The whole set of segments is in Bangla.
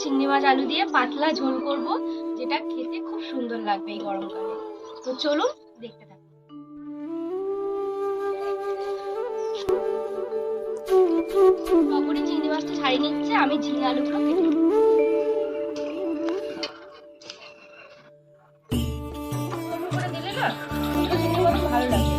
চিংড়ি মাছ আলু দিয়ে পাতলা ঝোল করব, যেটা খেতে খুব সুন্দর লাগবে এই গরমকালে। তো চলুন দেখতে থাকুন। টগরি চিংড়ি মাছটা ছাড়িয়ে নিচ্ছে, আমি ঝিঙে আলুগুলো কেটে নেব। করে দিলে না ছোট চিংড়ি মাছ ভালো লাগে।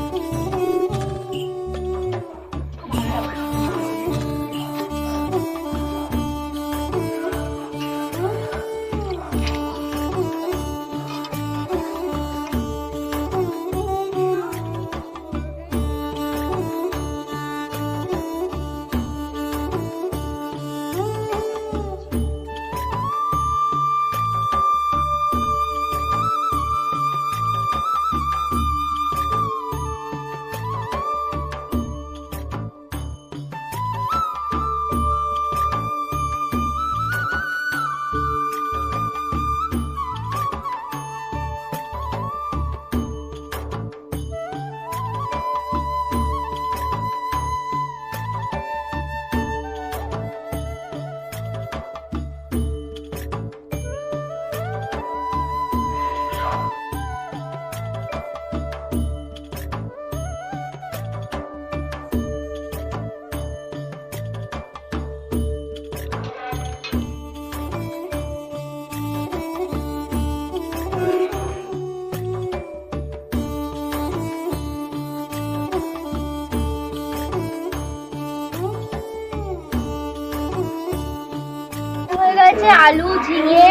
আলু, ঝিঙে,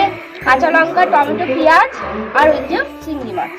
কাঁচা লঙ্কা, টমেটো, পেঁয়াজ আর ওই যে চিংড়ি মাছ।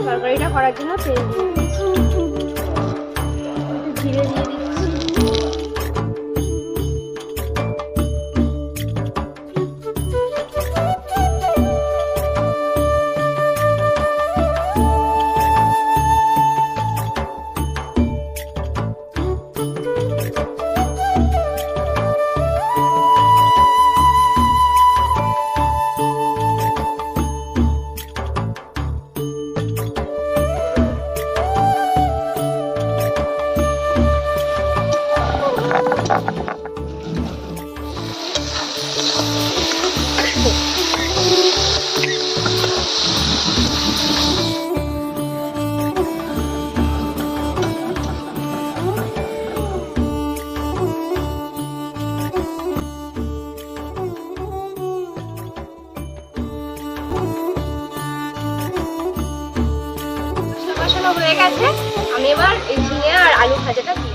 তরকারিটা করার জন্য তেল দিয়ে দিচ্ছি, জিরে দিয়ে দিচ্ছি। হয়ে গেছে, আমি এবার এই ঝিঙে আর আলু ভাজাটা দিই।